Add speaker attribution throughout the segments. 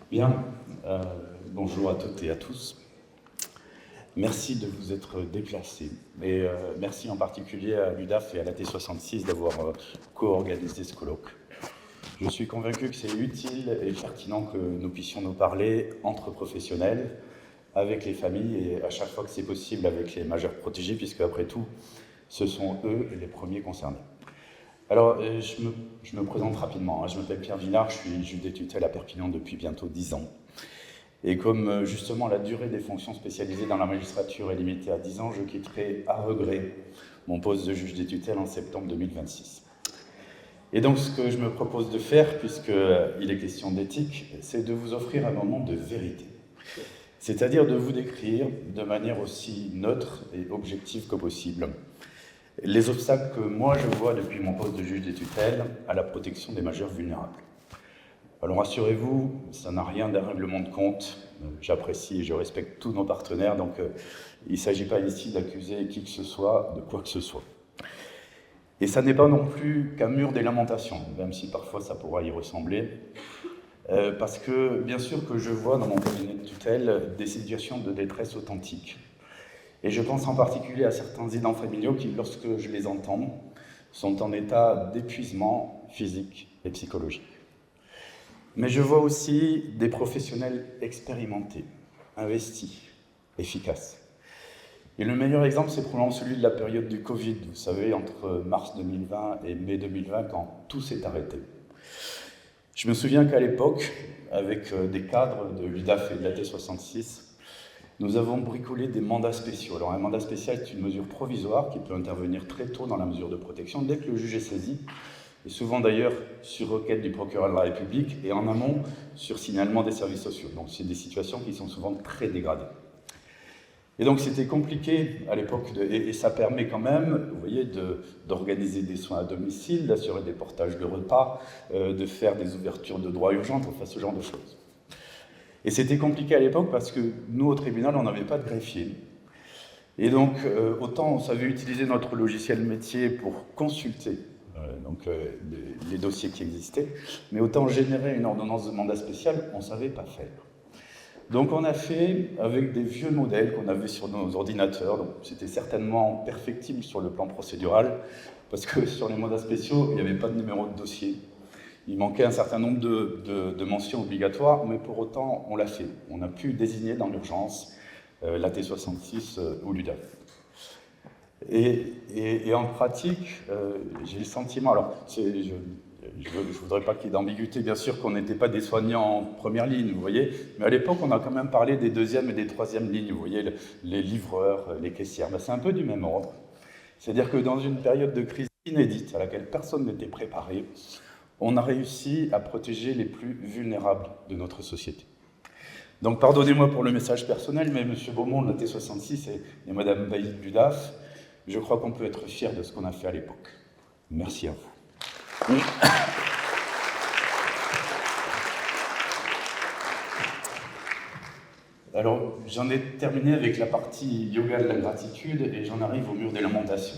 Speaker 1: Bien, bonjour à toutes et à tous. Merci de vous être déplacés et merci en particulier à l'UDAF et à la T66 d'avoir co-organisé ce colloque. Je suis convaincu que c'est utile et pertinent que nous puissions nous parler entre professionnels, avec les familles et à chaque fois que c'est possible avec les majeurs protégés, puisque après tout, ce sont eux les premiers concernés. Alors, je me présente rapidement. Je m'appelle Pierre Villard, je suis juge des tutelles à Perpignan depuis bientôt 10 ans. Et comme justement la durée des fonctions spécialisées dans la magistrature est limitée à 10 ans, je quitterai à regret mon poste de juge des tutelles en septembre 2026. Et donc ce que je me propose de faire, puisqu'il est question d'éthique, c'est de vous offrir un moment de vérité. C'est-à-dire de vous décrire de manière aussi neutre et objective que possible les obstacles que moi je vois depuis mon poste de juge des tutelles à la protection des majeurs vulnérables. Alors rassurez-vous, ça n'a rien d'un règlement de compte. J'apprécie et je respecte tous nos partenaires, donc il ne s'agit pas ici d'accuser qui que ce soit de quoi que ce soit. Et ça n'est pas non plus qu'un mur des lamentations, même si parfois ça pourra y ressembler, parce que bien sûr que je vois dans mon cabinet de tutelle des situations de détresse authentique. Et je pense en particulier à certains aidants familiaux qui, lorsque je les entends, sont en état d'épuisement physique et psychologique. Mais je vois aussi des professionnels expérimentés, investis, efficaces. Et le meilleur exemple, c'est probablement celui de la période du Covid, vous savez, entre mars 2020 et mai 2020, quand tout s'est arrêté. Je me souviens qu'à l'époque, avec des cadres de l'UDAF et de la T66, nous avons bricolé des mandats spéciaux. Alors un mandat spécial est une mesure provisoire qui peut intervenir très tôt dans la mesure de protection, dès que le juge est saisi, et souvent d'ailleurs sur requête du procureur de la République, et en amont sur signalement des services sociaux. Donc c'est des situations qui sont souvent très dégradées. Et donc c'était compliqué à l'époque, et ça permet quand même, vous voyez, d'organiser des soins à domicile, d'assurer des portages de repas, de faire des ouvertures de droits urgentes, enfin ce genre de choses. Et c'était compliqué à l'époque parce que nous, au tribunal, on n'avait pas de greffier. Et donc, autant on savait utiliser notre logiciel métier pour consulter les dossiers qui existaient, mais autant générer une ordonnance de mandat spécial, on ne savait pas faire. Donc on a fait avec des vieux modèles qu'on avait sur nos ordinateurs, donc c'était certainement perfectible sur le plan procédural, parce que sur les mandats spéciaux, il n'y avait pas de numéro de dossier. Il manquait un certain nombre de mentions obligatoires, mais pour autant, on l'a fait. On a pu désigner dans l'urgence la T66 ou l'UDAF. Et en pratique, j'ai le sentiment, alors je ne voudrais pas qu'il y ait d'ambiguïté, bien sûr qu'on n'était pas des soignants en première ligne, vous voyez, mais à l'époque, on a quand même parlé des deuxièmes et des troisièmes lignes, vous voyez, les livreurs, les caissières, ben, c'est un peu du même ordre. C'est-à-dire que dans une période de crise inédite à laquelle personne n'était préparé, on a réussi à protéger les plus vulnérables de notre société. Donc pardonnez-moi pour le message personnel, mais M. Beaumont de la T66 et Mme Bailly de l'UDAF, je crois qu'on peut être fiers de ce qu'on a fait à l'époque. Merci à vous. Alors, j'en ai terminé avec la partie yoga de la gratitude et j'en arrive au mur des lamentations.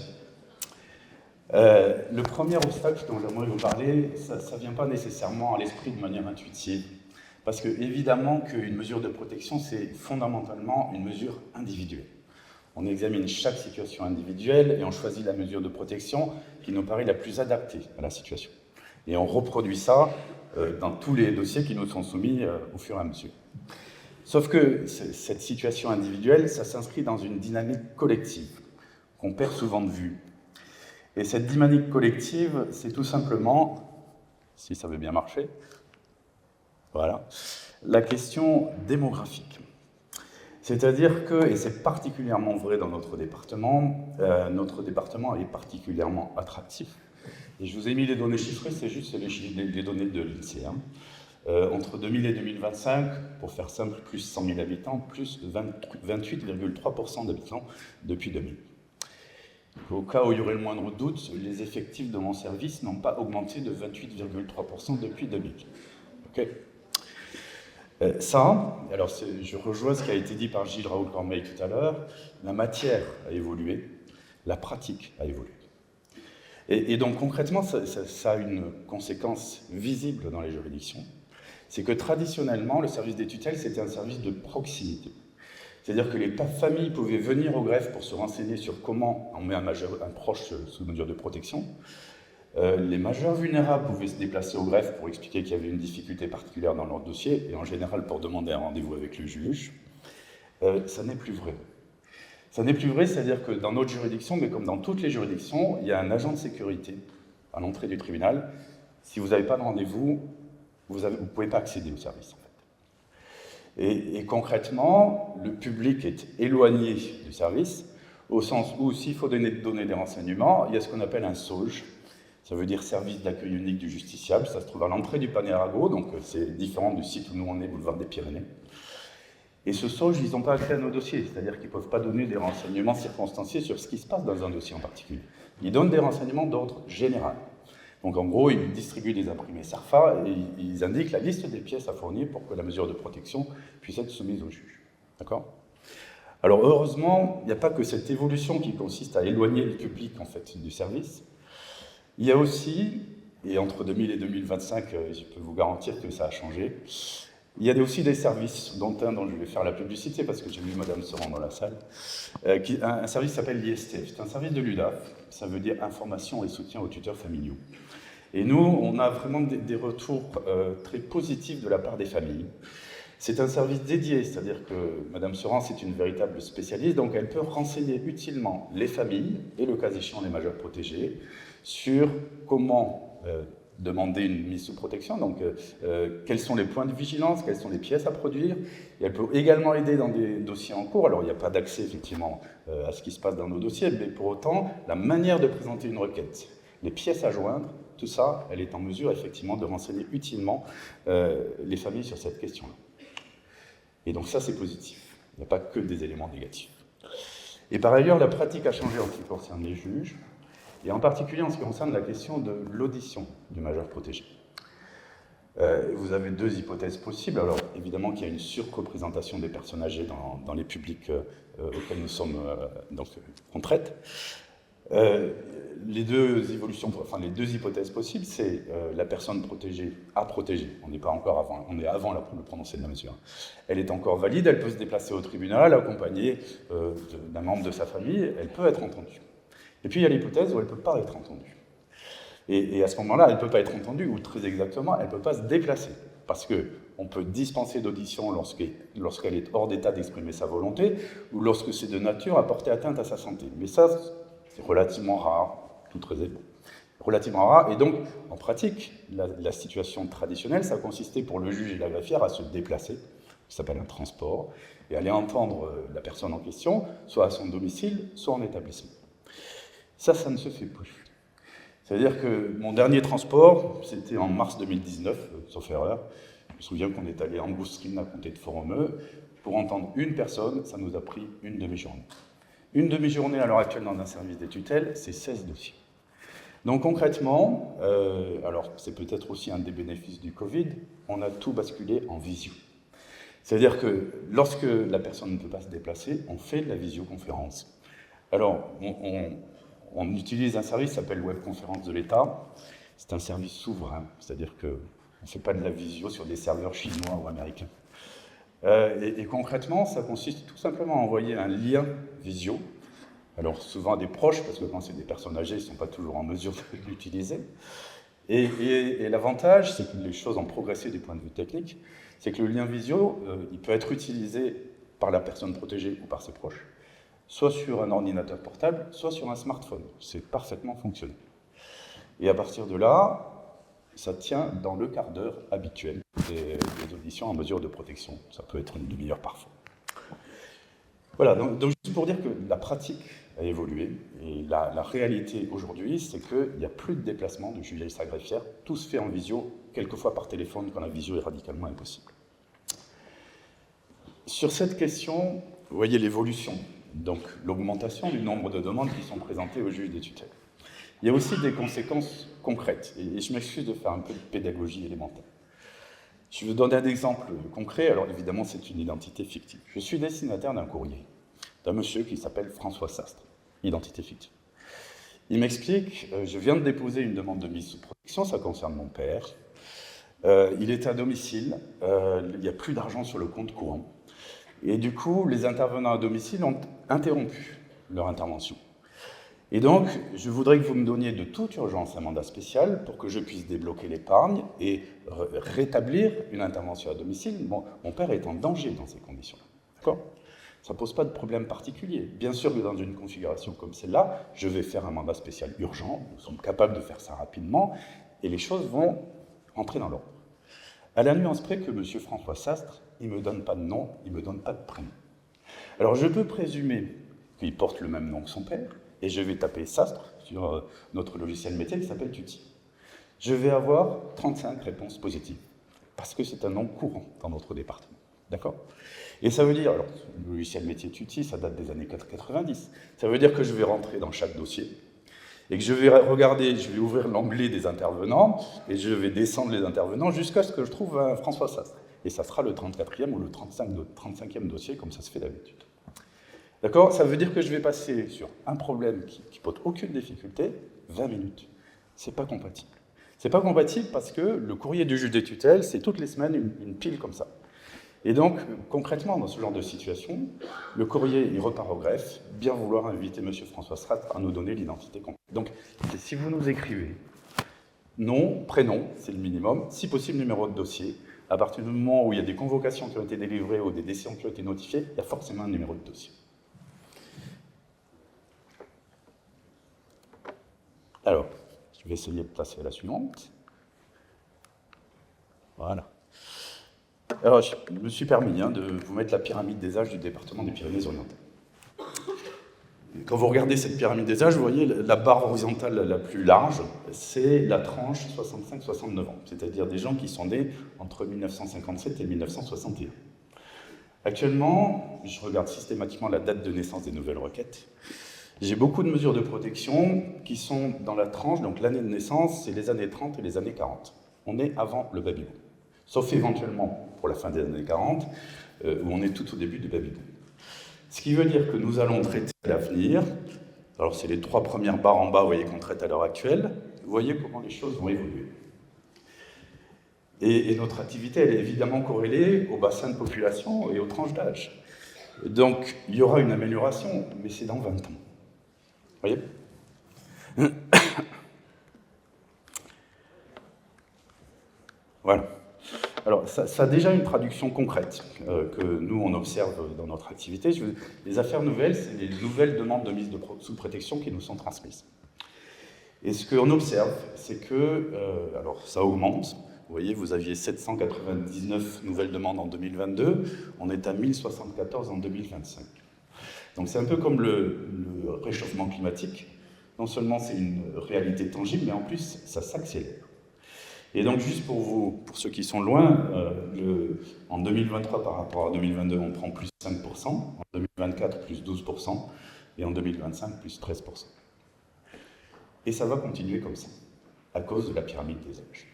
Speaker 1: Le premier obstacle dont j'aimerais vous parler, ça ne vient pas nécessairement à l'esprit de manière intuitive, parce que évidemment qu'une mesure de protection, c'est fondamentalement une mesure individuelle. On examine chaque situation individuelle et on choisit la mesure de protection qui nous paraît la plus adaptée à la situation. Et on reproduit ça dans tous les dossiers qui nous sont soumis au fur et à mesure. Sauf que cette situation individuelle, ça s'inscrit dans une dynamique collective qu'on perd souvent de vue. Et cette dynamique collective, c'est tout simplement, si ça veut bien marcher, voilà, la question démographique. C'est-à-dire que, et c'est particulièrement vrai dans notre département est particulièrement attractif. Et je vous ai mis les données chiffrées, c'est juste les données de l'INSEE. Entre 2000 et 2025, pour faire simple, plus 100 000 habitants, plus 28,3% d'habitants depuis 2000. Au cas où il y aurait le moindre doute, les effectifs de mon service n'ont pas augmenté de 28,3% depuis 2000. Okay. Alors je rejoins ce qui a été dit par Gilles Raoult-Cormeil tout à l'heure, la matière a évolué, la pratique a évolué. Et donc concrètement, ça a une conséquence visible dans les juridictions. c'est que traditionnellement, le service des tutelles, c'était un service de proximité. C'est-à-dire que les familles pouvaient venir au greffe pour se renseigner sur comment on met un proche sous mesure de protection. Les majeurs vulnérables pouvaient se déplacer au greffe pour expliquer qu'il y avait une difficulté particulière dans leur dossier, et en général pour demander un rendez-vous avec le juge. Ça n'est plus vrai. Ça n'est plus vrai, c'est-à-dire que dans notre juridiction, mais comme dans toutes les juridictions, il y a un agent de sécurité à l'entrée du tribunal. Si vous n'avez pas de rendez-vous, vous ne pouvez pas accéder au service, en fait. Et concrètement, le public est éloigné du service, au sens où, s'il faut donner des renseignements, il y a ce qu'on appelle un SAUJ. Ça veut dire service d'accueil unique du justiciable. Ça se trouve à l'entrée du Panier-Arago, donc c'est différent du site où nous on est, boulevard des Pyrénées. Et ce SAUJ, ils n'ont pas accès à nos dossiers, c'est-à-dire qu'ils ne peuvent pas donner des renseignements circonstanciés sur ce qui se passe dans un dossier en particulier. Ils donnent des renseignements d'ordre général. Donc en gros, ils distribuent des imprimés SARFA et ils indiquent la liste des pièces à fournir pour que la mesure de protection puisse être soumise au juge. D'accord ? Alors heureusement, il n'y a pas que cette évolution qui consiste à éloigner le public en fait, du service. Il y a aussi, et entre 2000 et 2025, je peux vous garantir que ça a changé, il y a aussi des services, dont un dont je vais faire la publicité parce que j'ai vu Madame Seran dans la salle, un service qui s'appelle l'ISTF. C'est un service de l'UDAF, ça veut dire Information et soutien aux tuteurs familiaux. Et nous, on a vraiment des retours très positifs de la part des familles. C'est un service dédié, c'est-à-dire que Madame Seran, c'est une véritable spécialiste, donc elle peut renseigner utilement les familles, et le cas échéant les majeurs protégés, sur comment demander une mise sous protection, donc quels sont les points de vigilance, quelles sont les pièces à produire. Et elle peut également aider dans des dossiers en cours. Alors il n'y a pas d'accès effectivement à ce qui se passe dans nos dossiers, mais pour autant, la manière de présenter une requête, les pièces à joindre, tout ça, elle est en mesure effectivement de renseigner utilement les familles sur cette question-là. Et donc ça, c'est positif. Il n'y a pas que des éléments négatifs. Et par ailleurs, la pratique a changé en ce qui concerne les juges, et en particulier en ce qui concerne la question de l'audition du majeur protégé. Vous avez deux hypothèses possibles. Alors, évidemment qu'il y a une surreprésentation des personnes âgées dans les publics auxquels nous sommes, qu'on traite. Les deux hypothèses possibles, c'est la personne protégée à protéger. On n'est pas encore avant, on est avant le prononcé de la mesure. Elle est encore valide, elle peut se déplacer au tribunal, accompagnée d'un membre de sa famille, elle peut être entendue. Et puis il y a l'hypothèse où elle ne peut pas être entendue. Et à ce moment-là, elle ne peut pas être entendue, ou très exactement, elle ne peut pas se déplacer. Parce qu'on peut dispenser d'audition lorsqu'elle est hors d'état d'exprimer sa volonté, ou lorsque c'est de nature à porter atteinte à sa santé. Mais ça, c'est relativement rare, tout très élevé. Relativement rare, et donc, en pratique, la situation traditionnelle, ça consistait pour le juge et la greffière à se déplacer, ça s'appelle un transport, et aller entendre la personne en question, soit à son domicile, soit en établissement. Ça ne se fait plus. C'est-à-dire que mon dernier transport, c'était en mars 2019, sauf erreur. Je me souviens qu'on est allé en Bousquine à côté de Foromeux. Pour entendre une personne, ça nous a pris une demi-journée. Une demi-journée à l'heure actuelle dans un service des tutelles, c'est 16 dossiers. Donc concrètement, alors c'est peut-être aussi un des bénéfices du Covid, on a tout basculé en visio. C'est-à-dire que lorsque la personne ne peut pas se déplacer, on fait de la visioconférence. Alors, on utilise un service qui s'appelle Webconférence de l'État. C'est un service souverain, c'est-à-dire qu'on ne fait pas de la visio sur des serveurs chinois ou américains. Et concrètement, ça consiste tout simplement à envoyer un lien visio, alors souvent à des proches, parce que quand c'est des personnes âgées, ils ne sont pas toujours en mesure de l'utiliser. Et l'avantage, c'est que les choses ont progressé du point de vue technique, c'est que le lien visio, il peut être utilisé par la personne protégée ou par ses proches, soit sur un ordinateur portable, soit sur un smartphone. C'est parfaitement fonctionnel. Et à partir de là, ça tient dans le quart d'heure habituel des auditions en mesure de protection. Ça peut être une demi-heure parfois. Voilà, donc juste pour dire que la pratique a évolué, et la réalité aujourd'hui, c'est qu'il n'y a plus de déplacement de juge et sa greffière. Tout se fait en visio, quelquefois par téléphone, quand la visio est radicalement impossible. Sur cette question, vous voyez l'évolution. Donc l'augmentation du nombre de demandes qui sont présentées au juge des tutelles. Il y a aussi des conséquences concrètes, et je m'excuse de faire un peu de pédagogie élémentaire. Je vais vous donner un exemple concret. Alors évidemment, c'est une identité fictive. Je suis destinataire d'un courrier d'un monsieur qui s'appelle François Sastre, identité fictive. Il m'explique, je viens de déposer une demande de mise sous protection, ça concerne mon père. Il est à domicile, il n'y a plus d'argent sur le compte courant. Et du coup, les intervenants à domicile ont interrompu leur intervention. Et donc, je voudrais que vous me donniez de toute urgence un mandat spécial pour que je puisse débloquer l'épargne et rétablir une intervention à domicile. Bon, mon père est en danger dans ces conditions-là. D'accord ? Ça ne pose pas de problème particulier. Bien sûr que dans une configuration comme celle-là, je vais faire un mandat spécial urgent. Nous sommes capables de faire ça rapidement et les choses vont entrer dans l'ordre. À la nuance près que M. François Sastre, il ne me donne pas de nom, il ne me donne pas de prénom. Alors, je peux présumer qu'il porte le même nom que son père, et je vais taper Sastre sur notre logiciel métier qui s'appelle Tutti. Je vais avoir 35 réponses positives, parce que c'est un nom courant dans notre département. D'accord ? Et ça veut dire, alors, le logiciel métier Tutti, ça date des années 90. Ça veut dire que je vais rentrer dans chaque dossier, et que je vais regarder, je vais ouvrir l'onglet des intervenants, et je vais descendre les intervenants jusqu'à ce que je trouve un François Sastre. Et ça sera le 34e ou le 35e dossier, comme ça se fait d'habitude. D'accord ? Ça veut dire que je vais passer sur un problème qui pose aucune difficulté, 20 minutes. C'est pas compatible. C'est pas compatible parce que le courrier du juge des tutelles, c'est toutes les semaines une pile comme ça. Et donc, concrètement, dans ce genre de situation, le courrier, il repart au greffe, bien vouloir inviter M. François Sastre à nous donner l'identité complète. Donc, si vous nous écrivez nom, prénom, c'est le minimum, si possible numéro de dossier, à partir du moment où il y a des convocations qui ont été délivrées ou des décisions qui ont été notifiées, il y a forcément un numéro de dossier. Alors, je vais essayer de passer à la suivante. Voilà. Alors, je me suis permis de vous mettre la pyramide des âges du département des Pyrénées-Orientales. Quand vous regardez cette pyramide des âges, vous voyez la barre horizontale la plus large, c'est la tranche 65-69 ans, c'est-à-dire des gens qui sont nés entre 1957 et 1961. Actuellement, je regarde systématiquement la date de naissance des nouvelles requêtes. J'ai beaucoup de mesures de protection qui sont dans la tranche, donc l'année de naissance, c'est les années 30 et les années 40. On est avant le baby boom, sauf éventuellement pour la fin des années 40, où on est tout au début du baby boom. Ce qui veut dire que nous allons traiter l'avenir. Alors, c'est les 3 premières barres en bas, vous voyez, qu'on traite à l'heure actuelle. Vous voyez comment les choses vont évoluer. Et notre activité, elle est évidemment corrélée au bassin de population et aux tranches d'âge. Donc, il y aura une amélioration, mais c'est dans 20 ans. Vous voyez ? Voilà. Alors, ça a déjà une traduction concrète que nous, on observe dans notre activité. Les affaires nouvelles, c'est les nouvelles demandes de mise sous protection qui nous sont transmises. Et ce qu'on observe, c'est que, alors ça augmente. Vous voyez, vous aviez 799 nouvelles demandes en 2022, on est à 1074 en 2025. Donc c'est un peu comme le réchauffement climatique. Non seulement c'est une réalité tangible, mais en plus, ça s'accélère. Et donc, juste pour ceux qui sont loin, en 2023 par rapport à 2022, on prend plus 5%, en 2024, plus 12%, et en 2025, plus 13%. Et ça va continuer comme ça, à cause de la pyramide des âges.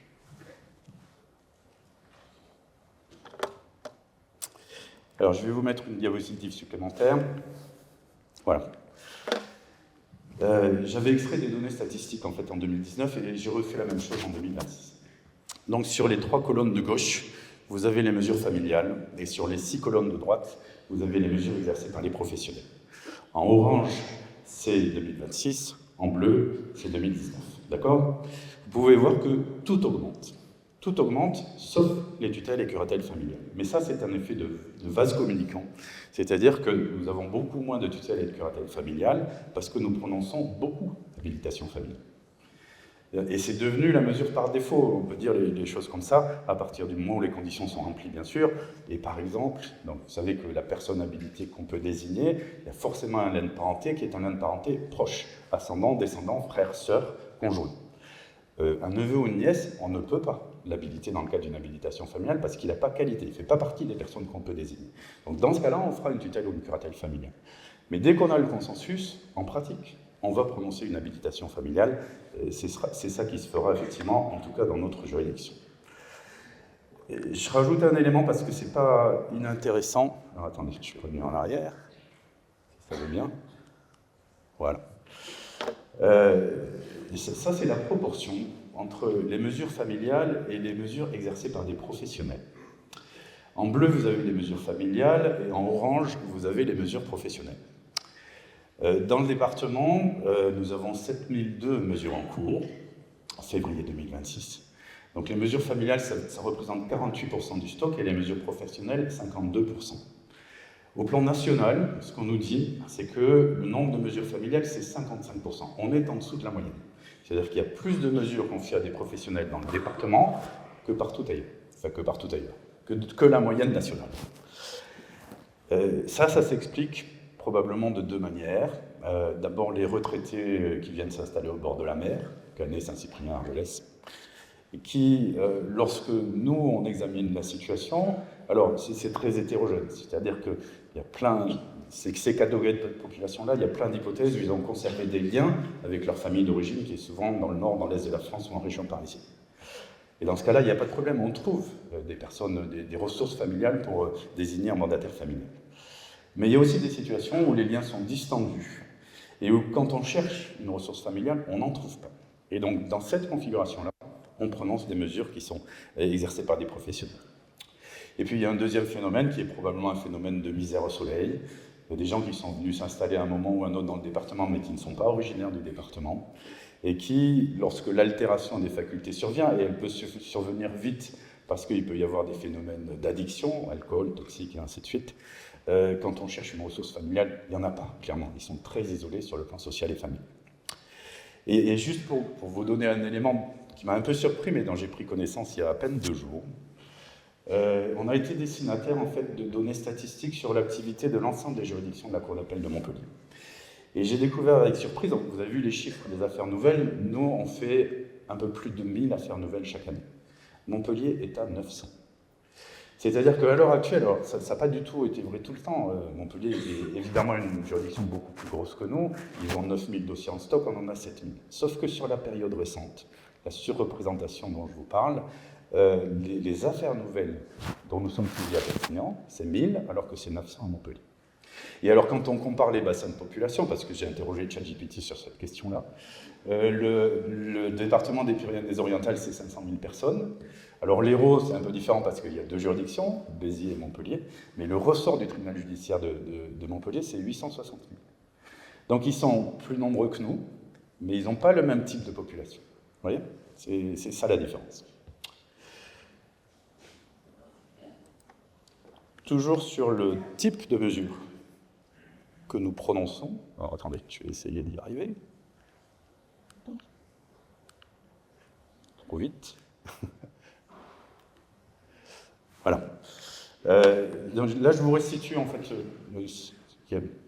Speaker 1: Alors, je vais vous mettre une diapositive supplémentaire. Voilà. J'avais extrait des données statistiques en fait en 2019 et j'ai refait la même chose en 2026. Donc sur les 3 colonnes de gauche, vous avez les mesures familiales et sur les 6 colonnes de droite, vous avez les mesures exercées par les professionnels. En orange, c'est 2026, en bleu, c'est 2019. D'accord ? Vous pouvez voir que tout augmente. Tout augmente, sauf les tutelles et curatelles familiales. Mais ça, c'est un effet de vase communicant. C'est-à-dire que nous avons beaucoup moins de tutelles et de curatelles familiales parce que nous prononçons beaucoup d'habilitation familiale. Et c'est devenu la mesure par défaut, on peut dire les choses comme ça, à partir du moment où les conditions sont remplies, bien sûr. Et par exemple, donc vous savez que la personne habilitée qu'on peut désigner, il y a forcément un lien de parenté qui est un lien de parenté proche, ascendant, descendant, frère, sœur, conjoint. Un neveu ou une nièce, on ne peut pas l'habiliter dans le cadre d'une habilitation familiale parce qu'il n'a pas qualité, il ne fait pas partie des personnes qu'on peut désigner. Donc dans ce cas-là, on fera une tutelle ou une curatelle familiale. Mais dès qu'on a le consensus, en pratique, on va prononcer une habilitation familiale. C'est ça qui se fera effectivement, en tout cas dans notre juridiction. Et je rajoute un élément parce que c'est pas inintéressant. Alors attendez, je suis revenu en arrière. Ça va bien. Voilà. Ça c'est la proportion entre les mesures familiales et les mesures exercées par des professionnels. En bleu, vous avez les mesures familiales, et en orange, vous avez les mesures professionnelles. Dans le département, nous avons 7002 mesures en cours, en février 2026. Donc les mesures familiales, ça représente 48% du stock, et les mesures professionnelles, 52%. Au plan national, ce qu'on nous dit, c'est que le nombre de mesures familiales, c'est 55%. On est en dessous de la moyenne. C'est-à-dire qu'il y a plus de mesures confiées à des professionnels dans le département que partout ailleurs. Enfin, que la moyenne nationale. Ça s'explique probablement de deux manières. D'abord, les retraités qui viennent s'installer au bord de la mer, Canet, Saint-Cyprien, Argelès, et qui, lorsque nous, on examine la situation, alors c'est très hétérogène, c'est-à-dire qu'il y a plein, ces catégories de population-là, il y a plein d'hypothèses où ils ont conservé des liens avec leur famille d'origine, qui est souvent dans le nord, dans l'est de la France ou en région parisienne. Et dans ce cas-là, il n'y a pas de problème, on trouve des personnes, des ressources familiales pour désigner un mandataire familial. Mais il y a aussi des situations où les liens sont distendus, et où quand on cherche une ressource familiale, on n'en trouve pas. Et donc, dans cette configuration-là, on prononce des mesures qui sont exercées par des professionnels. Et puis, il y a un deuxième phénomène qui est probablement un phénomène de misère au soleil. Il y a des gens qui sont venus s'installer à un moment ou un autre dans le département, mais qui ne sont pas originaires du département, et qui, lorsque l'altération des facultés survient, et elle peut survenir vite, parce qu'il peut y avoir des phénomènes d'addiction, alcool, toxique, et ainsi de suite, quand on cherche une ressource familiale, il n'y en a pas, clairement. Ils sont très isolés sur le plan social et familial. Et juste pour vous donner un élément qui m'a un peu surpris, mais dont j'ai pris connaissance il y a à peine 2 jours, on a été destinataire en fait de données statistiques sur l'activité de l'ensemble des juridictions de la Cour d'appel de Montpellier. Et j'ai découvert avec surprise, donc vous avez vu les chiffres des affaires nouvelles, nous on fait un peu plus de 1000 affaires nouvelles chaque année. Montpellier est à 900. C'est-à-dire qu'à l'heure actuelle, alors ça n'a pas du tout été vrai tout le temps, Montpellier est évidemment une juridiction beaucoup plus grosse que nous, ils ont 9000 dossiers en stock, on en a 7000. Sauf que sur la période récente, la surreprésentation dont je vous parle, les affaires nouvelles dont nous sommes suivis à Perpignan, c'est 1000, alors que c'est 900 à Montpellier. Et alors, quand on compare les bassins de population, parce que j'ai interrogé ChatGPT sur cette question-là, le département des Pyrénées-Orientales, c'est 500 000 personnes. Alors, l'Hérault, c'est un peu différent parce qu'il y a 2 juridictions, Béziers et Montpellier, mais le ressort du tribunal judiciaire de Montpellier, c'est 860 000. Donc, ils sont plus nombreux que nous, mais ils n'ont pas le même type de population. Vous voyez ? C'est ça la différence. Toujours sur le type de mesure que nous prononçons. Alors, attendez, je vais essayer d'y arriver. Trop vite. Voilà. Donc là, je vous restitue, en fait,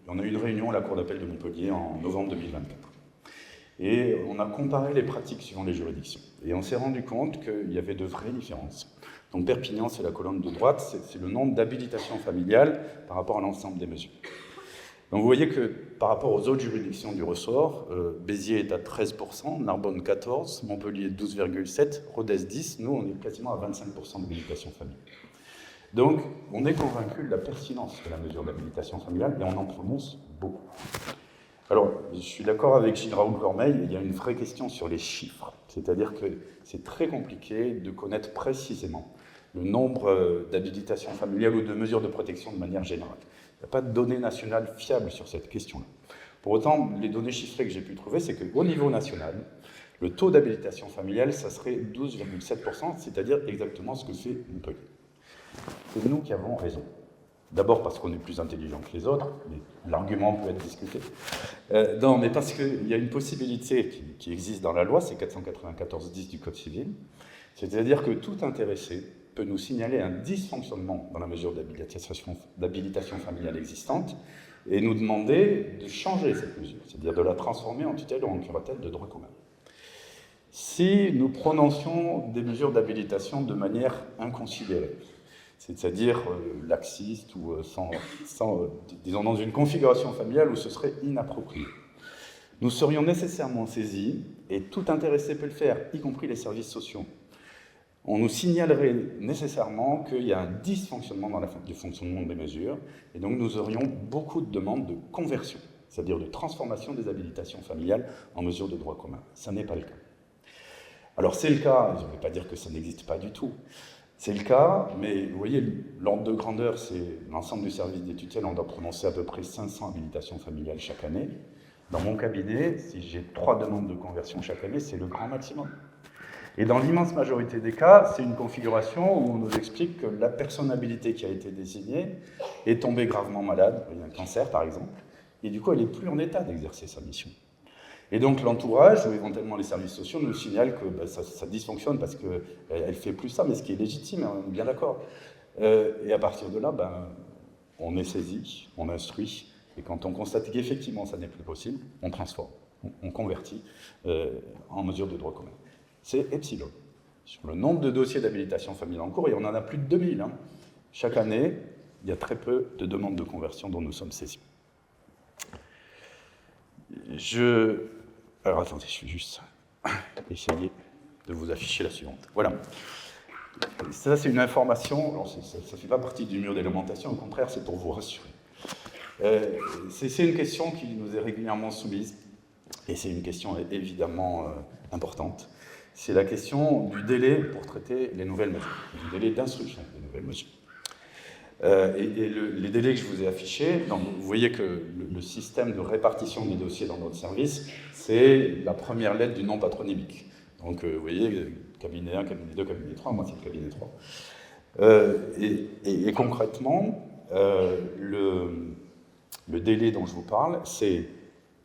Speaker 1: on a eu une réunion à la Cour d'appel de Montpellier en novembre 2024. Et on a comparé les pratiques suivant les juridictions. Et on s'est rendu compte qu'il y avait de vraies différences. Donc Perpignan, c'est la colonne de droite, c'est le nombre d'habilitations familiales par rapport à l'ensemble des mesures. Donc vous voyez que par rapport aux autres juridictions du ressort, Béziers est à 13%, Narbonne 14%, Montpellier 12,7%, Rodez 10%, nous on est quasiment à 25% d'habilitation familiale. Donc on est convaincu de la pertinence de la mesure d'habilitation familiale et on en prononce beaucoup. Alors, je suis d'accord avec Gilles Raoult-Cormeil, il y a une vraie question sur les chiffres. C'est-à-dire que c'est très compliqué de connaître précisément le nombre d'habilitations familiales ou de mesures de protection de manière générale. Il n'y a pas de données nationales fiables sur cette question-là. Pour autant, les données chiffrées que j'ai pu trouver, c'est qu'au niveau national, le taux d'habilitation familiale, ça serait 12,7%, c'est-à-dire exactement ce que fait Montpellier. C'est nous qui avons raison. D'abord parce qu'on est plus intelligent que les autres, mais l'argument peut être discuté. Non, mais parce qu'il y a une possibilité qui existe dans la loi, c'est 494-10 du Code civil, c'est-à-dire que tout intéressé peut nous signaler un dysfonctionnement dans la mesure d'habilitation familiale existante et nous demander de changer cette mesure, c'est-à-dire de la transformer en tutelle ou en curatelle de droit commun. Si nous prononcions des mesures d'habilitation de manière inconsidérée, c'est-à-dire laxiste ou disons dans une configuration familiale où ce serait inapproprié, nous serions nécessairement saisis, et tout intéressé peut le faire, y compris les services sociaux. On nous signalerait nécessairement qu'il y a un dysfonctionnement dans le fonctionnement des mesures, et donc nous aurions beaucoup de demandes de conversion, c'est-à-dire de transformation des habilitations familiales en mesures de droit commun. Ça n'est pas le cas. Alors c'est le cas, je ne vais pas dire que ça n'existe pas du tout, c'est le cas, mais vous voyez, l'ordre de grandeur, c'est l'ensemble du service des tutelles, on doit prononcer à peu près 500 habilitations familiales chaque année. Dans mon cabinet, si j'ai 3 demandes de conversion chaque année, c'est le grand maximum. Et dans l'immense majorité des cas, c'est une configuration où on nous explique que la personne habilitée qui a été désignée est tombée gravement malade, il y a un cancer par exemple, et du coup elle n'est plus en état d'exercer sa mission. Et donc l'entourage, ou éventuellement les services sociaux, nous signalent que ça dysfonctionne parce qu'elle ne fait plus ça, mais ce qui est légitime, on est bien d'accord. Et à partir de là, on est saisi, on instruit, et quand on constate qu'effectivement ça n'est plus possible, on transforme, on convertit en mesure de droit commun. C'est epsilon. Sur le nombre de dossiers d'habilitation familiale en cours, et on en a plus de 2000. Chaque année, il y a très peu de demandes de conversion dont nous sommes saisis. Alors attendez, je vais juste essayer de vous afficher la suivante. Voilà. Ça, c'est une information, alors ça ne fait pas partie du mur d'élémentation, au contraire, c'est pour vous rassurer. C'est une question qui nous est régulièrement soumise, et c'est une question évidemment importante. C'est la question du délai pour traiter les nouvelles mesures, du délai d'instruction des nouvelles mesures. Les délais que je vous ai affichés, donc vous voyez que le système de répartition des dossiers dans notre service, c'est la première lettre du nom patronymique. Donc vous voyez, cabinet 1, cabinet 2, cabinet 3, moi c'est le cabinet 3. Et concrètement, le délai dont je vous parle, c'est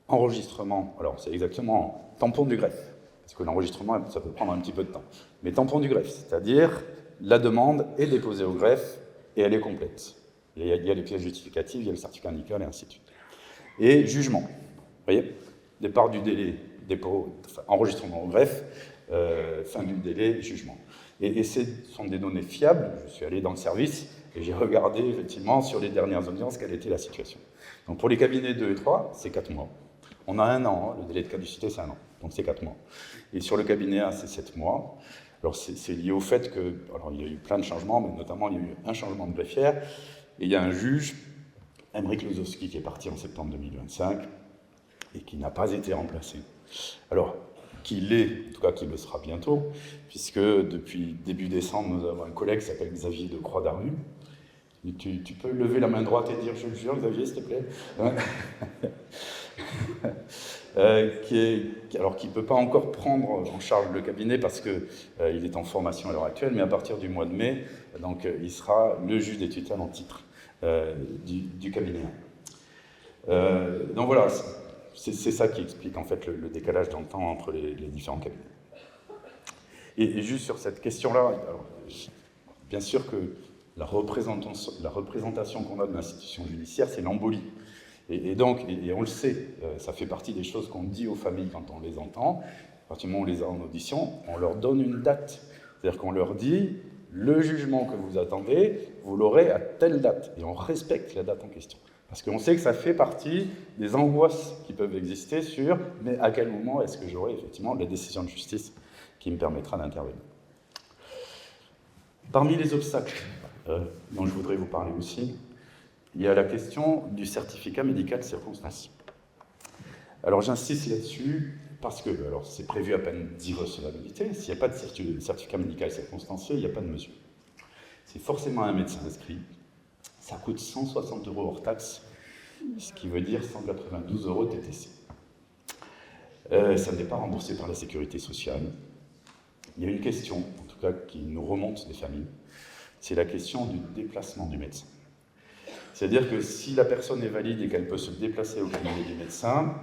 Speaker 1: enregistrement, alors c'est exactement tampon du greffe, parce que l'enregistrement, ça peut prendre un petit peu de temps, mais tampon du greffe, c'est-à-dire la demande est déposée au greffe et elle est complète. Il y a les pièces justificatives, il y a le certificat médical et ainsi de suite. Et jugement, vous voyez, départ du délai, dépôt, enregistrement au greffe, fin du délai, jugement. Et ce sont des données fiables, je suis allé dans le service et j'ai regardé effectivement sur les dernières audiences quelle était la situation. Donc pour les cabinets 2 et 3, c'est 4 mois. On a 1 an, le délai de caducité c'est 1 an, donc c'est 4 mois. Et sur le cabinet 1, c'est 7 mois. Alors c'est lié au fait que, alors il y a eu plein de changements, mais notamment il y a eu un changement de greffière, et il y a un juge, Emmerich Lozowski, qui est parti en septembre 2025, et qui n'a pas été remplacé. Alors, qui l'est, en tout cas qui le sera bientôt, puisque depuis début décembre, nous avons un collègue qui s'appelle Xavier de Croix-Daru. Tu peux lever la main droite et dire « je le jure, Xavier, s'il te plaît ». Qui ne peut pas encore prendre en charge le cabinet parce qu'il est en formation à l'heure actuelle, mais à partir du mois de mai, donc, il sera le juge des tutelles en titre du cabinet. Donc voilà, c'est ça qui explique en fait le décalage dans le temps entre les différents cabinets. Et juste sur cette question-là, bien sûr que la représentation qu'on a de l'institution judiciaire, c'est l'embolie. Et donc, on le sait, ça fait partie des choses qu'on dit aux familles quand on les entend. À partir du moment où on les a en audition, on leur donne une date. C'est-à-dire qu'on leur dit, le jugement que vous attendez, vous l'aurez à telle date. Et on respecte la date en question. Parce qu'on sait que ça fait partie des angoisses qui peuvent exister sur, mais à quel moment est-ce que j'aurai effectivement la décision de justice qui me permettra d'intervenir. Parmi les obstacles dont je voudrais vous parler aussi, il y a la question du certificat médical circonstancié. Alors j'insiste là-dessus parce que c'est prévu à peine d'irrecevabilité. S'il n'y a pas de certificat médical circonstancié, il n'y a pas de mesure. C'est forcément un médecin inscrit. Ça coûte 160 € hors taxe, ce qui veut dire 192 € TTC. Ça n'est pas remboursé par la sécurité sociale. Il y a une question, en tout cas, qui nous remonte des familles, c'est la question du déplacement du médecin. C'est-à-dire que si la personne est valide et qu'elle peut se déplacer au cabinet du médecin,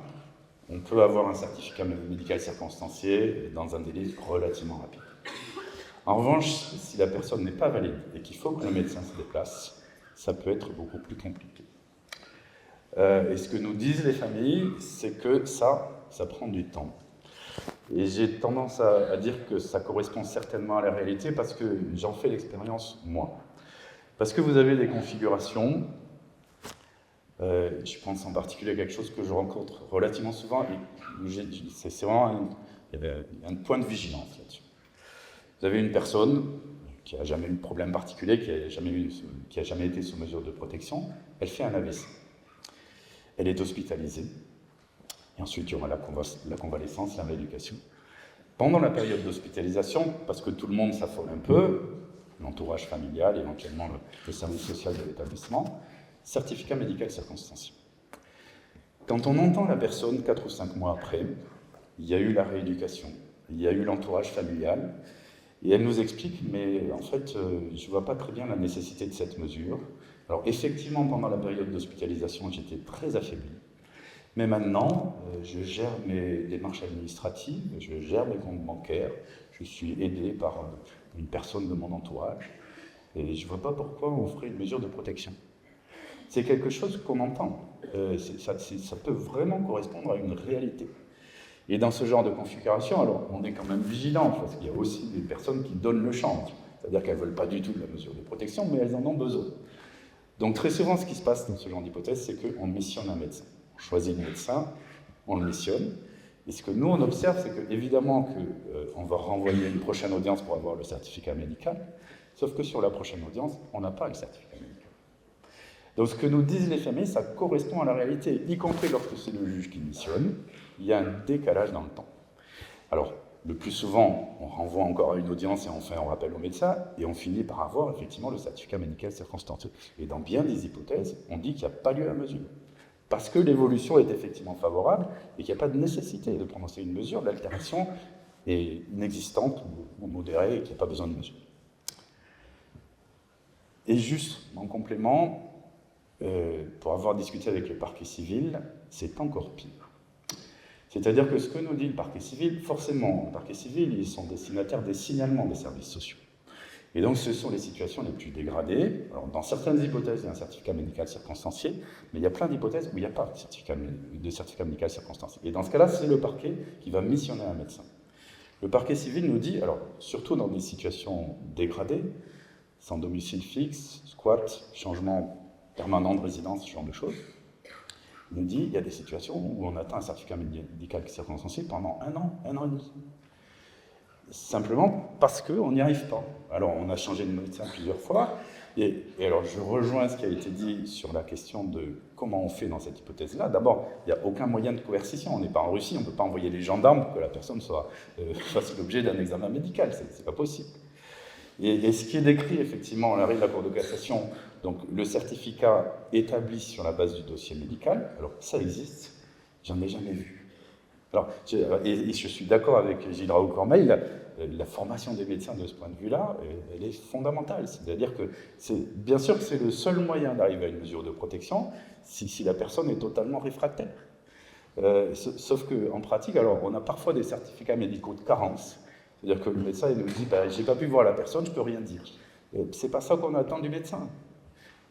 Speaker 1: on peut avoir un certificat médical circonstancié dans un délai relativement rapide. En revanche, si la personne n'est pas valide et qu'il faut que le médecin se déplace, ça peut être beaucoup plus compliqué. Et ce que nous disent les familles, c'est que ça prend du temps. Et j'ai tendance à dire que ça correspond certainement à la réalité parce que j'en fais l'expérience, moi. Parce que vous avez des configurations, je pense en particulier à quelque chose que je rencontre relativement souvent, et c'est vraiment un point de vigilance là-dessus. Vous avez une personne qui n'a jamais eu de problème particulier, qui n'a jamais été sous mesure de protection, elle fait un AVC. Elle est hospitalisée, et ensuite il y aura la convalescence, la rééducation. Pendant la période d'hospitalisation, parce que tout le monde s'affole un peu, l'entourage familial, éventuellement le service social de l'établissement, certificat médical circonstancié. Quand on entend la personne 4 ou 5 mois après, il y a eu la rééducation, il y a eu l'entourage familial, et elle nous explique, mais en fait, je ne vois pas très bien la nécessité de cette mesure. Alors effectivement, pendant la période d'hospitalisation, j'étais très affaibli. Mais maintenant, je gère mes démarches administratives, je gère mes comptes bancaires, je suis aidé par une personne de mon entourage, et je ne vois pas pourquoi on ferait une mesure de protection. C'est quelque chose qu'on entend. Ça peut vraiment correspondre à une réalité. Et dans ce genre de configuration, alors on est quand même vigilant, parce qu'il y a aussi des personnes qui donnent le change. C'est-à-dire qu'elles ne veulent pas du tout de la mesure de protection, mais elles en ont besoin. Donc très souvent, ce qui se passe dans ce genre d'hypothèse, c'est qu'on missionne un médecin. On choisit le médecin, on le missionne. Et ce que nous, on observe, c'est qu'évidemment qu'on va renvoyer une prochaine audience pour avoir le certificat médical, sauf que sur la prochaine audience, on n'a pas le certificat médical. Donc ce que nous disent les familles, ça correspond à la réalité, y compris lorsque c'est le juge qui missionne, il y a un décalage dans le temps. Alors, le plus souvent, on renvoie encore à une audience et on fait un rappel au médecin, et on finit par avoir effectivement le certificat médical circonstancié. Et dans bien des hypothèses, on dit qu'il n'y a pas lieu à mesure. Parce que l'évolution est effectivement favorable et qu'il n'y a pas de nécessité de prononcer une mesure, l'altération est inexistante ou modérée et qu'il n'y a pas besoin de mesure. Et juste en complément, pour avoir discuté avec le parquet civil, c'est encore pire. C'est-à-dire que ce que nous dit le parquet civil, forcément, le parquet civil, ils sont destinataires des signalements des services sociaux. Et donc, ce sont les situations les plus dégradées. Alors, dans certaines hypothèses, il y a un certificat médical circonstancié, mais il y a plein d'hypothèses où il n'y a pas de certificat médical circonstancié. Et dans ce cas-là, c'est le parquet qui va missionner un médecin. Le parquet civil nous dit, alors, surtout dans des situations dégradées, sans domicile fixe, squat, changement permanent de résidence, ce genre de choses, il nous dit il y a des situations où on atteint un certificat médical circonstancié pendant un an et demi. Simplement parce qu'on n'y arrive pas. Alors, on a changé de médecin plusieurs fois, et alors je rejoins ce qui a été dit sur la question de comment on fait dans cette hypothèse-là. D'abord, il n'y a aucun moyen de coercition. On n'est pas en Russie, on ne peut pas envoyer les gendarmes pour que la personne fasse l'objet d'un examen médical. C'est pas possible. Et ce qui est décrit effectivement à l'arrêt de la Cour de cassation, donc le certificat établi sur la base du dossier médical, alors ça existe, j'en ai jamais vu. Alors, et je suis d'accord avec Gilles Raoult-Cormeil, la formation des médecins de ce point de vue-là, elle est fondamentale. C'est-à-dire que bien sûr que c'est le seul moyen d'arriver à une mesure de protection si la personne est totalement réfractaire. Sauf qu'en pratique, alors on a parfois des certificats médicaux de carence. C'est-à-dire que le médecin il nous dit j'ai pas pu voir la personne, je peux rien dire. C'est pas ça qu'on attend du médecin.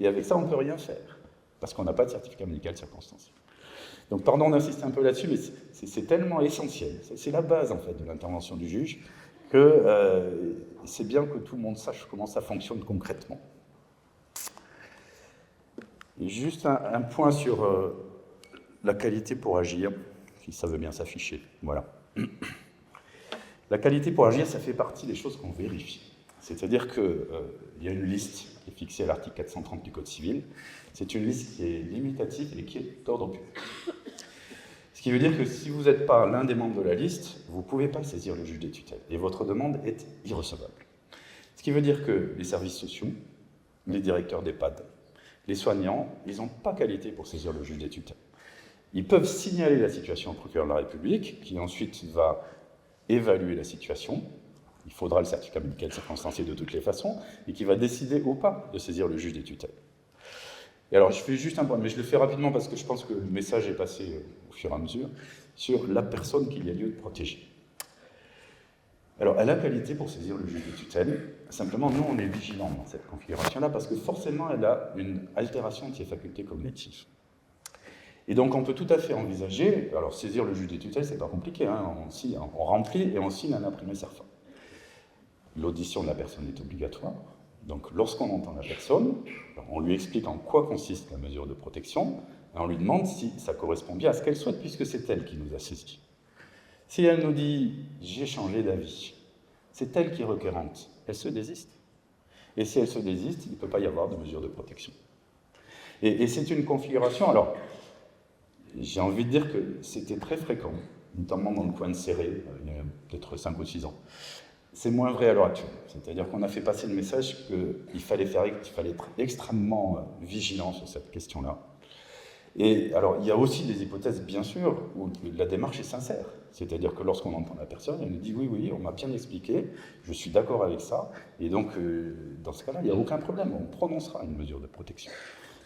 Speaker 1: Et avec ça, on ne peut rien faire, parce qu'on n'a pas de certificat médical circonstancié. Donc, pardon d'insister un peu là-dessus, mais c'est tellement essentiel. C'est la base, en fait, de l'intervention du juge, que c'est bien que tout le monde sache comment ça fonctionne concrètement. Et juste un point sur la qualité pour agir, si ça veut bien s'afficher. Voilà. La qualité pour agir, ça fait partie des choses qu'on vérifie. C'est-à-dire qu'il y a une liste qui est fixée à l'article 430 du Code civil. C'est une liste qui est limitative et qui est d'ordre public. Ce qui veut dire que si vous n'êtes pas l'un des membres de la liste, vous ne pouvez pas saisir le juge des tutelles. Et votre demande est irrecevable. Ce qui veut dire que les services sociaux, les directeurs d'EHPAD, les soignants, ils n'ont pas qualité pour saisir le juge des tutelles. Ils peuvent signaler la situation au procureur de la République, qui ensuite va évaluer la situation. Il faudra le certificat médical circonstancié de toutes les façons, et qui va décider ou pas de saisir le juge des tutelles. Et alors, je fais juste un point, mais je le fais rapidement parce que je pense que le message est passé au fur et à mesure, sur la personne qu'il y a lieu de protéger. Alors, elle a qualité pour saisir le juge des tutelles. Simplement, nous, on est vigilants dans cette configuration-là parce que forcément, elle a une altération de ses facultés cognitives. Et donc, on peut tout à fait envisager, alors saisir le juge des tutelles, c'est pas compliqué, hein, on remplit et on signe un imprimé CERFA. L'audition de la personne est obligatoire. Donc, lorsqu'on entend la personne, on lui explique en quoi consiste la mesure de protection, et on lui demande si ça correspond bien à ce qu'elle souhaite, puisque c'est elle qui nous a saisis. Si elle nous dit « j'ai changé d'avis », c'est elle qui est requérante, elle se désiste. Et si elle se désiste, il ne peut pas y avoir de mesure de protection. Et c'est une configuration, alors, j'ai envie de dire que c'était très fréquent notamment dans le coin de Céré, il y a peut-être 5 ou 6 ans. C'est moins vrai à l'heure actuelle. C'est-à-dire qu'on a fait passer le message qu'il fallait être extrêmement vigilant sur cette question-là. Et alors, il y a aussi des hypothèses, bien sûr, où la démarche est sincère. C'est-à-dire que lorsqu'on entend la personne, elle nous dit « oui, on m'a bien expliqué, je suis d'accord avec ça, et donc, dans ce cas-là, il n'y a aucun problème, on prononcera une mesure de protection ».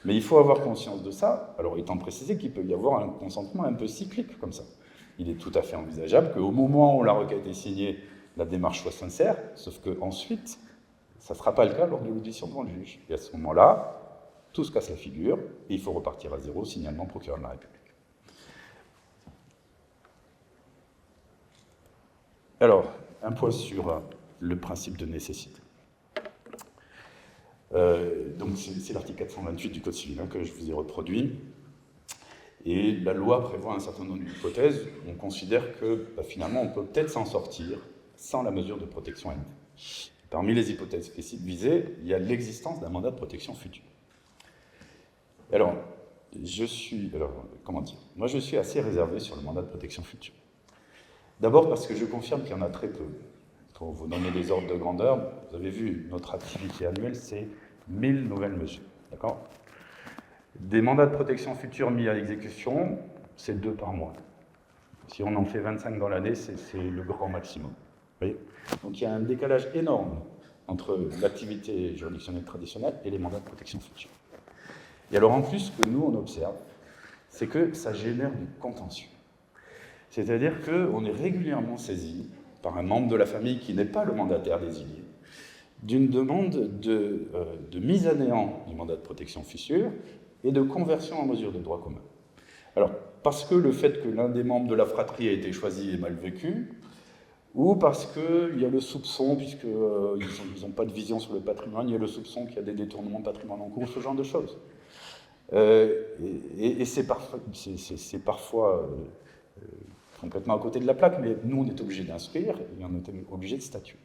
Speaker 1: Mais il faut avoir conscience de ça, alors étant précisé qu'il peut y avoir un consentement un peu cyclique comme ça. Il est tout à fait envisageable qu'au moment où la requête est signée, la démarche soit sincère, sauf qu'ensuite, ça ne sera pas le cas lors de l'audition devant le juge. Et à ce moment-là, tout se casse la figure, et il faut repartir à zéro, signalement procureur de la République. Alors, un point sur le principe de nécessité. Donc c'est l'article 428 du Code civil que je vous ai reproduit. Et la loi prévoit un certain nombre d'hypothèses. On considère que finalement, on peut peut-être s'en sortir sans la mesure de protection elle-même. Parmi les hypothèses visées, il y a l'existence d'un mandat de protection futur. Alors, moi je suis assez réservé sur le mandat de protection future. D'abord parce que je confirme qu'il y en a très peu. Pour vous donner des ordres de grandeur, vous avez vu, notre activité annuelle, c'est 1000 nouvelles mesures. D'accord ? Des mandats de protection future mis à exécution, c'est 2 par mois. Si on en fait 25 dans l'année, c'est le grand maximum. Vous voyez ? Donc il y a un décalage énorme entre l'activité juridictionnelle traditionnelle et les mandats de protection future. Et alors en plus, ce que nous on observe, c'est que ça génère du contentieux. C'est-à-dire qu'on est régulièrement saisi par un membre de la famille qui n'est pas le mandataire désigné, d'une demande de mise à néant du mandat de protection future et de conversion en mesure de droit commun. Alors, parce que le fait que l'un des membres de la fratrie a été choisi est mal vécu, ou parce qu'il y a le soupçon, puisqu'ils n'ont pas de vision sur le patrimoine, il y a le soupçon qu'il y a des détournements de patrimoine en cours, ce genre de choses. Et c'est parfois complètement à côté de la plaque, mais nous, on est obligé d'inscrire, et on est obligé de statuer.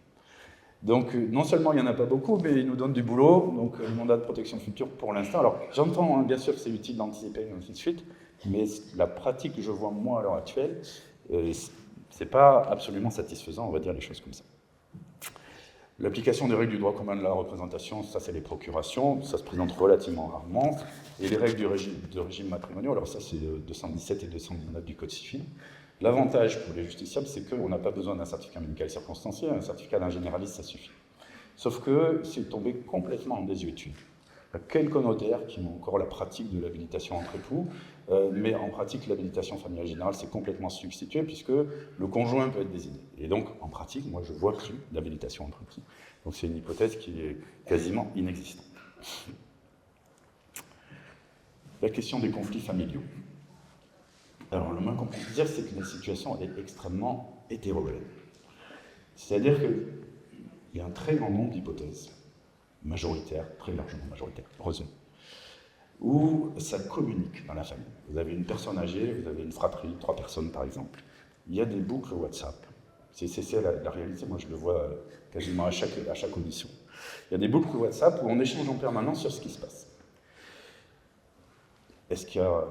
Speaker 1: Donc, non seulement il n'y en a pas beaucoup, mais ils nous donnent du boulot, donc le mandat de protection future pour l'instant. Alors, j'entends, bien sûr, que c'est utile d'anticiper, et ainsi de suite, mais la pratique que je vois, moi, à l'heure actuelle, c'est pas absolument satisfaisant, on va dire les choses comme ça. L'application des règles du droit commun de la représentation, ça c'est les procurations, ça se présente relativement rarement, et les règles de régime matrimonial, alors ça c'est 217 et 219 du Code civil. L'avantage pour les justiciables, c'est qu'on n'a pas besoin d'un certificat médical circonstancié, un certificat d'un généraliste, ça suffit. Sauf que c'est tombé complètement en désuétude. Il y a quelques notaires qui ont encore la pratique de l'habilitation entre époux, mais en pratique, l'habilitation familiale générale s'est complètement substituée puisque le conjoint peut être désigné. Et donc, en pratique, moi, je vois plus d'habilitation entre époux. Donc, c'est une hypothèse qui est quasiment inexistante. La question des conflits familiaux. Alors, le moins qu'on puisse dire, c'est que la situation est extrêmement hétérogène. C'est-à-dire qu'il y a un très grand nombre d'hypothèses, majoritaires, très largement majoritaires, heureusement, où ça communique dans la famille. Vous avez une personne âgée, vous avez une fratrie, 3 personnes par exemple. Il y a des boucles WhatsApp. C'est la réalité, moi je le vois quasiment à chaque audition. Il y a des boucles WhatsApp où on échange en permanence sur ce qui se passe.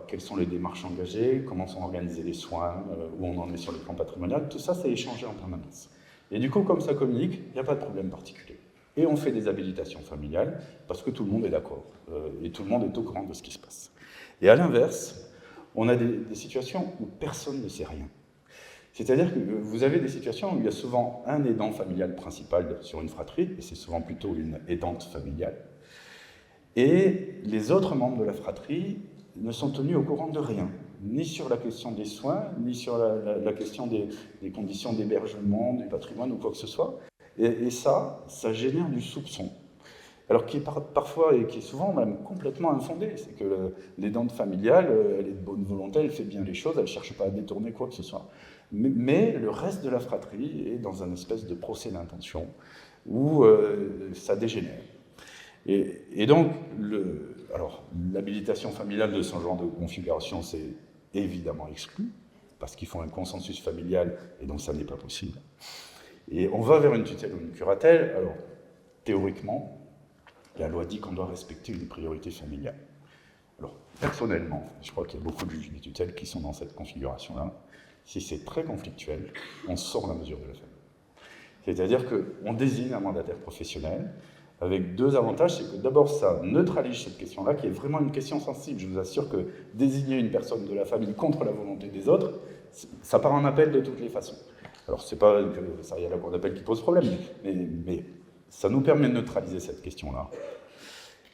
Speaker 1: Quelles sont les démarches engagées, comment sont organisés les soins, où on en est sur le plan patrimonial, tout ça c'est échangé en permanence. Et du coup, comme ça communique, il n'y a pas de problème particulier. Et on fait des habilitations familiales parce que tout le monde est d'accord et tout le monde est au courant de ce qui se passe. Et à l'inverse, on a des situations où personne ne sait rien. C'est-à-dire que vous avez des situations où il y a souvent un aidant familial principal sur une fratrie, et c'est souvent plutôt une aidante familiale, et les autres membres de la fratrie ne sont tenus au courant de rien, ni sur la question des soins, ni sur la question des conditions d'hébergement, du patrimoine ou quoi que ce soit. Et ça génère du soupçon. Alors qui est parfois, et qui est souvent même complètement infondé. C'est que l'aidante familiale, elle est de bonne volonté, elle fait bien les choses, elle ne cherche pas à détourner quoi que ce soit. Mais le reste de la fratrie est dans un espèce de procès d'intention où ça dégénère. Et donc, l'habilitation familiale de ce genre de configuration, c'est évidemment exclu, parce qu'il faut un consensus familial, et donc ça n'est pas possible. Et on va vers une tutelle ou une curatelle. Alors, théoriquement, la loi dit qu'on doit respecter une priorité familiale. Alors, personnellement, je crois qu'il y a beaucoup de juges des tutelles qui sont dans cette configuration-là. Si c'est très conflictuel, on sort la mesure de la famille. C'est-à-dire qu'on désigne un mandataire professionnel avec deux avantages, c'est que d'abord ça neutralise cette question-là, qui est vraiment une question sensible. Je vous assure que désigner une personne de la famille contre la volonté des autres, ça part en appel de toutes les façons. Alors c'est pas que ça y a la cour d'appel qui pose problème, mais ça nous permet de neutraliser cette question-là.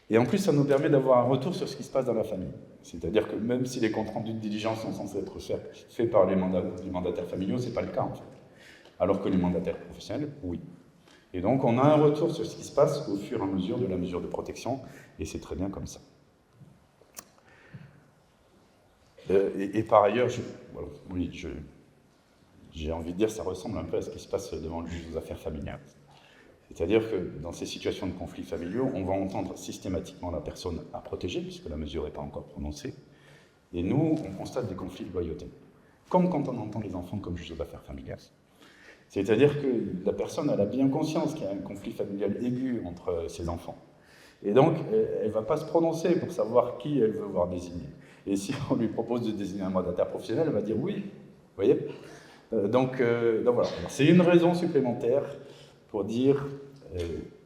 Speaker 1: Et en plus, ça nous permet d'avoir un retour sur ce qui se passe dans la famille. C'est-à-dire que même si les comptes rendus de diligence sont censés être faits par les mandataires familiaux, ce n'est pas le cas en fait. Alors que les mandataires professionnels, oui. Et donc on a un retour sur ce qui se passe au fur et à mesure de la mesure de protection, et c'est très bien comme ça. Et par ailleurs, j'ai envie de dire, ça ressemble un peu à ce qui se passe devant le juge aux affaires familiales. C'est-à-dire que dans ces situations de conflits familiaux, on va entendre systématiquement la personne à protéger, puisque la mesure n'est pas encore prononcée, et nous, on constate des conflits de loyauté. Comme quand on entend les enfants comme juge aux affaires familiales. C'est-à-dire que la personne, elle a bien conscience qu'il y a un conflit familial aigu entre ses enfants. Et donc, elle ne va pas se prononcer pour savoir qui elle veut voir désigner. Et si on lui propose de désigner un mandataire professionnel, elle va dire oui. Vous voyez ? Donc voilà. C'est une raison supplémentaire pour dire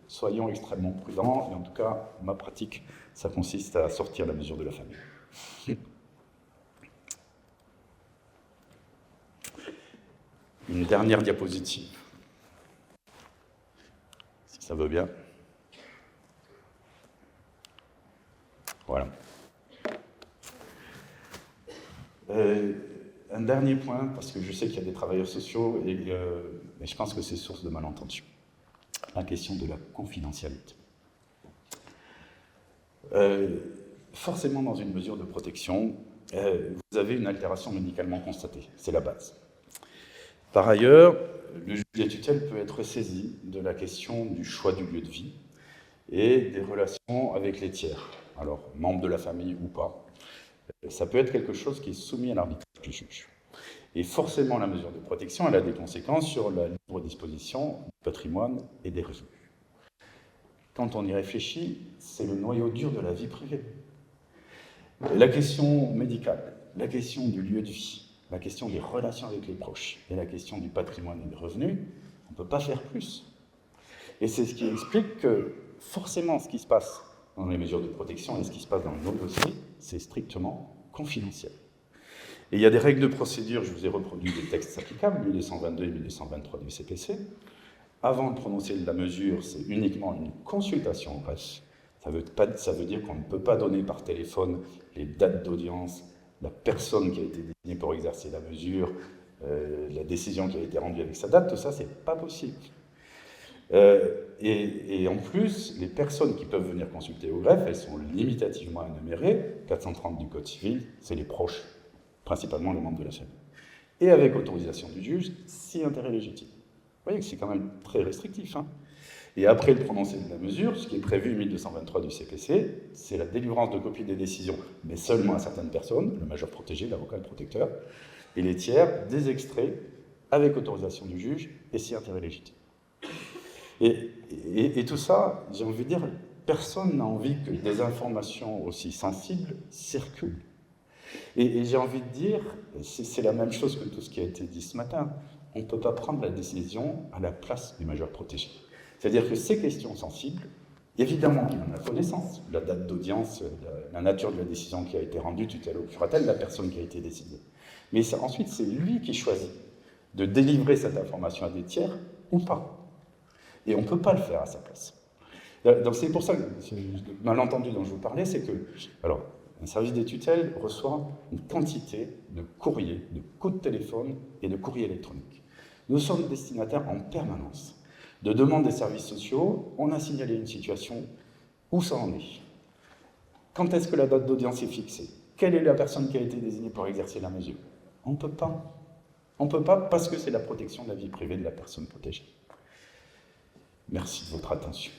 Speaker 1: soyons extrêmement prudents. Et en tout cas, ma pratique, ça consiste à sortir la mesure de la famille. Une dernière diapositive, si ça veut bien. Voilà. Un dernier point, parce que je sais qu'il y a des travailleurs sociaux, et je pense que c'est source de malentendus. La question de la confidentialité. Forcément, dans une mesure de protection, vous avez une altération médicalement constatée, c'est la base. Par ailleurs, le juge des tutelles peut être saisi de la question du choix du lieu de vie et des relations avec les tiers, alors membres de la famille ou pas. Ça peut être quelque chose qui est soumis à l'arbitrage du juge. Et forcément, la mesure de protection, elle a des conséquences sur la libre disposition du patrimoine et des revenus. Quand on y réfléchit, c'est le noyau dur de la vie privée. La question médicale, la question du lieu de vie, la question des relations avec les proches et la question du patrimoine et des revenus, on ne peut pas faire plus. Et c'est ce qui explique que forcément ce qui se passe dans les mesures de protection et ce qui se passe dans nos dossiers, c'est strictement confidentiel. Et il y a des règles de procédure, je vous ai reproduit des textes applicables, 1222 et 1223 du CPC. Avant de prononcer la mesure, c'est uniquement une consultation en presse. Ça veut dire qu'on ne peut pas donner par téléphone les dates d'audience, la personne qui a été désignée pour exercer la mesure, la décision qui a été rendue avec sa date, tout ça, c'est pas possible. Et en plus, les personnes qui peuvent venir consulter au greffe, elles sont limitativement énumérées, 430 du Code civil, c'est les proches, principalement les membres de la famille. Et avec autorisation du juge, si intérêt légitime. Vous voyez que c'est quand même très restrictif. Hein. Et après le prononcé de la mesure, ce qui est prévu 1223 du CPC, c'est la délivrance de copies des décisions, mais seulement à certaines personnes, le majeur protégé, l'avocat, le protecteur, et les tiers, des extraits avec autorisation du juge et si intérêt légitime. Et tout ça, j'ai envie de dire, personne n'a envie que des informations aussi sensibles circulent. Et j'ai envie de dire, c'est la même chose que tout ce qui a été dit ce matin, on ne peut pas prendre la décision à la place du majeur protégé. C'est-à-dire que ces questions sensibles, évidemment qu'il en a connaissance, la date d'audience, la nature de la décision qui a été rendue, tutelle ou curatelle, la personne qui a été décidée. Mais ensuite, c'est lui qui choisit de délivrer cette information à des tiers ou pas. Et on ne peut pas le faire à sa place. Donc c'est pour ça que le malentendu dont je vous parlais, c'est que alors, un service des tutelles reçoit une quantité de courriers, de coups de téléphone et de courriers électroniques. Nous sommes destinataires en permanence de demandes des services sociaux. On a signalé une situation, où ça en est? Quand est-ce que la date d'audience est fixée? Quelle est la personne qui a été désignée pour exercer la mesure? On ne peut pas. On ne peut pas parce que c'est la protection de la vie privée de la personne protégée. Merci de votre attention.